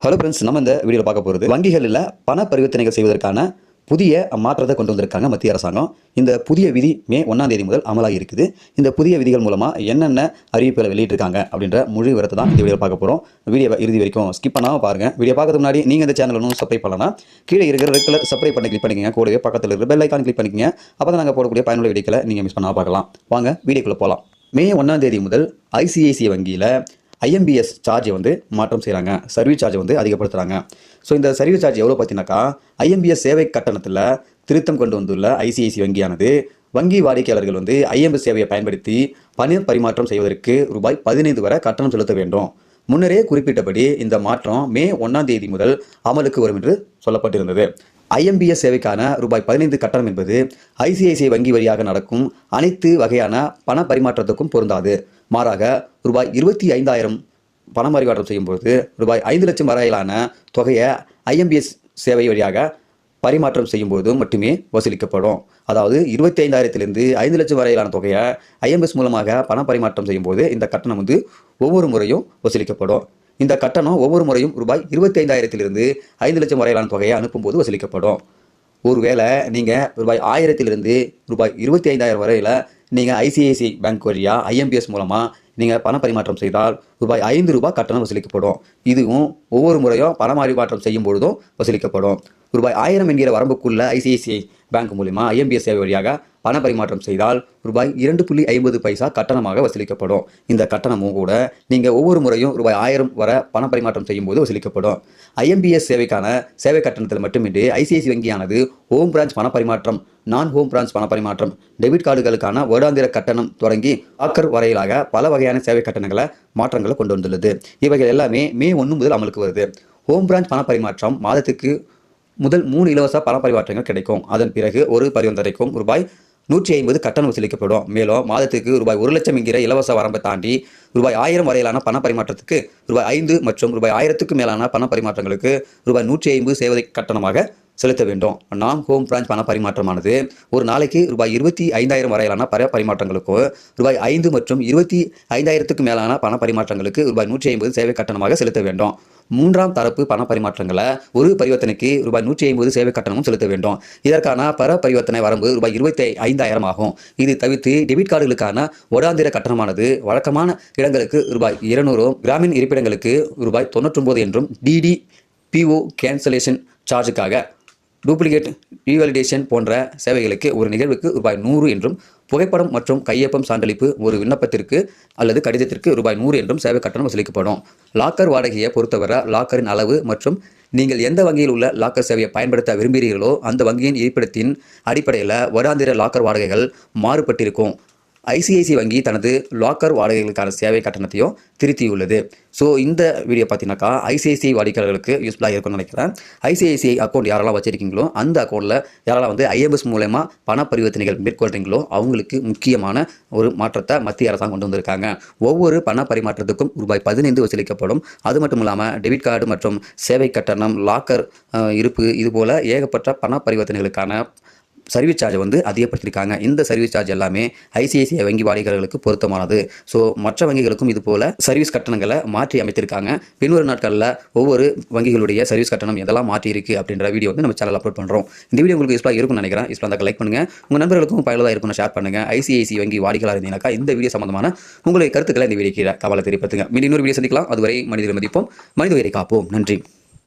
Hello friends, நம்ம இந்த வீடியோவில் பார்க்க போகிறது வங்கிகளில் பண பரிவர்த்தனைகள் செய்வதற்கான புதிய மாற்றத்தை கொண்டு வந்திருக்காங்க மத்திய அரசாங்கம். இந்த புதிய விதி மே 1ஆம் தேதி முதல் அமலாகி இருக்குது. இந்த புதிய விதிகள் மூலமாக என்னென்ன அறிவிப்புகளை வெளியிட்டிருக்காங்க அப்படின்ற முழு விவரத்தை தான் இந்த வீடியோ பார்க்க போகிறோம். வீடியோவை இறுதி வரைக்கும் ஸ்கிப் பண்ணாமல் பாருங்கள். வீடியோ பார்க்கறதுக்கு முன்னாடி நீங்கள் இந்த சேனல் ஒன்றும் சப்ஸ்கிரைப் பண்ணலாம், கீழே இருக்கிற ரெட் கலர் சப்ஸ்கிரைப் பண்ணி கிளிக் பண்ணிக்கங்க. கூடவே பக்கத்தில் இருக்கிற பெல் ஐக்கான் கிளிக் பண்ணிக்கங்க. அப்போ தான் நாங்கள் போடக்கூடிய பயனுள்ள வீடியோக்களை நீங்கள் மிஸ் பண்ணாமல் பார்க்கலாம். வாங்க வீடியோக்குள்ளே போகலாம். மே 1ஆம் தேதி முதல் ஐசிஐசிஐ வங்கியில் ஐஎம்பிஎஸ் சார்ஜை மாற்றம் செய்கிறாங்க. சர்வீஸ் சார்ஜை அதிகப்படுத்துகிறாங்க. ஸோ இந்த சர்வீஸ் சார்ஜ் எவ்வளோ பார்த்தீங்கன்னாக்கா, ஐஎம்பிஎஸ் சேவை கட்டணத்தில் திருத்தம் கொண்டு வந்துள்ள ஐசிஐசி வங்கியானது வங்கி வாடிக்கையாளர்கள் ஐஎம்பிஎஸ் சேவையை பயன்படுத்தி பண பரிமாற்றம் செய்வதற்கு ரூபாய் 15 வரை கட்டணம் செலுத்த வேண்டும். முன்னரே குறிப்பிட்டபடி இந்த மாற்றம் மே 1ஆம் தேதி முதல் அமலுக்கு வரும் என்று சொல்லப்பட்டிருந்தது. ஐஎம்பிஎஸ் சேவைக்கான ரூபாய் 15 கட்டணம் என்பது ஐசிஐசிஐ வங்கி வழியாக நடக்கும் அனைத்து வகையான பண பரிமாற்றத்துக்கும் பொருந்தாது. மாறாக ரூபாய் 25,000 பண பரிமாற்றம் செய்யும்போது ரூபாய் 5 லட்சம் வரையிலான தொகையை ஐஎம்பிஎஸ் சேவை வழியாக பரிமாற்றம் செய்யும்போது மட்டுமே வசூலிக்கப்படும். அதாவது 25,000 5 லட்சம் வரையிலான தொகையை ஐஎம்பிஎஸ் மூலமாக பண பரிமாற்றம் செய்யும்போது இந்த கட்டணம் ஒவ்வொரு முறையும் வசூலிக்கப்படும். இந்த கட்டணம் ஒவ்வொரு முறையும் ரூபாய் 25,000 5 லட்சம் வரையிலான தொகையை அனுப்பும்போது வசூலிக்கப்படும். ஒருவேளை நீங்கள் ரூபாய் 1000 ரூபாய் 25,000 வரையில் நீங்கள் ஐசிஐசிஐ பேங்க் வழியாக ஐஎம்பிஎஸ் மூலமாக நீங்கள் பண பரிமாற்றம் செய்தால் ரூபாய் 5 கட்டணம் வசூலிக்கப்படும். இதுவும் ஒவ்வொரு முறையும் பண பரிமாற்றம் செய்யும் பொழுதும் வசூலிக்கப்படும். ரூபாய் 1000 என்கிற வரம்புக்குள்ள ஐசிஐசிஐ பேங்க் மூலமா ஐஎம்பிஎஸ் சேவை வழியாக பண பரிமாற்றம் செய்தால் ரூபாய் 2.50 பைசா கட்டணமாக வசூலிக்கப்படும். இந்த கட்டணமும் கூட நீங்கள் ஒவ்வொரு முறையும் ரூபாய் 1000 வரை பண பரிமாற்றம் செய்யும் போது வசூலிக்கப்படும். ஐஎம்பிஎஸ் சேவைக்கான சேவை கட்டணத்தில் மட்டுமின்றி ஐசிஐசி வங்கியானது ஹோம் பிரான்ச் பண பரிமாற்றம், நான் ஹோம் பிரான்ச் பண பரிமாற்றம், டெபிட் கார்டுகளுக்கான வருடாந்திர கட்டணம் தொடங்கி லாக்கர் வரையிலாக பல வகையான சேவை கட்டணங்களை மாற்றங்களை கொண்டு வந்துள்ளது. இவைகள் எல்லாமே மே 1 முதல் அமலுக்கு வருது. ஹோம் பிரான்ச் பண பரிமாற்றம் மாதத்துக்கு முதல் 3 இலவச பண பரிமாற்றங்கள் கிடைக்கும். அதன் பிறகு ஒரு பரிவர்த்தனைக்கும் ரூபாய் 150 கட்டணம் வசூலிக்கப்படும். மேலும் மாதத்துக்கு ரூபாய் 1 லட்சம் என்கிற இலவச வரம்பை தாண்டி ரூபாய் 1000 வரையிலான பண பரிமாற்றத்துக்கு ரூபாய் 5 மற்றும் ரூபாய் 1000க்கு மேலான பண பரிமாற்றங்களுக்கு ரூபாய் 150 சேவை கட்டணமாக செலுத்த வேண்டும். நான் ஹோம் பிரான்ச் பண பரிமாற்றமானது ஒரு நாளைக்கு ரூபாய் 25,000 வரையிலான பரிமாற்றங்களுக்கும் ரூபாய் 5 மற்றும் 25,000க்கு மேலான பண பரிமாற்றங்களுக்கு ரூபாய் 150 சேவை கட்டணமாக செலுத்த வேண்டும். மூன்றாம் தரப்பு பண பரிமாற்றங்களை ஒரு பரிவர்த்தனைக்கு ரூபாய் 150 சேவை கட்டணமும் செலுத்த வேண்டும். இதற்கான பரிவர்த்தனை வரம்பு ரூபாய் 25,000 ஆகும். இது தவிர்த்து டெபிட் கார்டுகளுக்கான வருடாந்திர கட்டணமானது வழக்கமான இடங்களுக்கு ரூபாய் 200, கிராமின் இருப்பிடங்களுக்கு ரூபாய் 99 என்றும், டிடி பிஓ கேன்சலேஷன் சார்ஜுக்காக டூப்ளிகேட் ரீவாலிடேஷன் போன்ற சேவைகளுக்கு ஒரு நிகழ்வுக்கு ரூபாய் 100 என்றும், புகைப்படம் மற்றும் கையொப்பம் சான்றளிப்பு ஒரு விண்ணப்பத்திற்கு அல்லது கடிதத்திற்கு ரூபாய் 100 என்றும் சேவை கட்டணம் வசூலிக்கப்படும். லாக்கர் வாடகையை பொறுத்தவரை லாக்கரின் அளவு மற்றும் நீங்கள் எந்த வங்கியில் உள்ள லாக்கர் சேவையை பயன்படுத்த விரும்புகிறீர்களோ அந்த வங்கியின் இருப்பிடத்தின் அடிப்படையில் வருடாந்திர லாக்கர் வாடகைகள் மாறுபட்டிருக்கும். ஐசிஐசி வங்கி தனது லாக்கர் வாடகைகளுக்கான சேவை கட்டணத்தையும் திருத்தியுள்ளது. ஸோ இந்த வீடியோ பார்த்தீங்கன்னாக்கா ஐசிஐசிஐ வாடிக்கையாளர்களுக்கு யூஸ்ஃபுல்லாக இருக்கும்னு நினைக்கிறேன். ஐசிஐசிஐ அக்கௌண்ட் யாரெல்லாம் வச்சிருக்கீங்களோ அந்த அக்கௌண்ட்டில் யாரெல்லாம் ஐஎம்பிஎஸ் மூலமா பண பரிவர்த்தனைகள் மேற்கொள்கிறீங்களோ அவங்களுக்கு முக்கியமான ஒரு மாற்றத்தை மத்திய அரசாங்கம் கொண்டு வந்திருக்காங்க. ஒவ்வொரு பண பரிமாற்றத்துக்கும் ரூபாய் 15 வசூலிக்கப்படும். அது மட்டும் இல்லாமல் டெபிட் கார்டு மற்றும் சேவை கட்டணம், லாக்கர் இருப்பு, இதுபோல் ஏகப்பட்ட பண பரிவர்த்தனைகளுக்கான சர்வீஸ் சார்ஜை அதிகப்படுத்தியிருக்காங்க. இந்த சர்வீஸ் சார்ஜ் எல்லாமே ஐசிஐசிஐ வங்கி வாடிக்கையாளர்களுக்கு பொருத்தமானது. ஸோ மற்ற வங்கிகளுக்கும் இது போல சர்வீஸ் கட்டணங்களை மாற்றி அமைத்திருக்காங்க. பின்வரும் நாட்களில் ஒவ்வொரு வங்கிகளுடைய சர்வீஸ் கட்டணம் எதெல்லாம் மாற்றி இருக்கு அப்படின்ற வீடியோ நம்ம சேனல் அப்லோட் பண்ணுறோம். இந்த வீடியோ உங்களுக்கு யூஸ்ஃபுல்லாக இருக்கும்னு நினைக்கிறேன். யூஸ்ஃபுல்லாக லைக் பண்ணுங்க, உங்கள் நண்பர்களுக்கும் பயனுள்ளதாக இருக்கும்னு ஷேர் பண்ணுங்க. ஐசிஐசிஐ வங்கி வாடிக்கையாளர் இருந்தீங்கன்னாக்கா இந்த வீடியோ சம்பந்தமான உங்களுடைய கருத்துக்களை இந்த வீடியோ கீழே கவலை தெரிவித்துங்க. மீண்டும் இன்னொரு வீடியோ சந்திக்கலாம். அதுவரை மனிதரை மதிப்போம், மனித உயிரை காப்போம். நன்றி.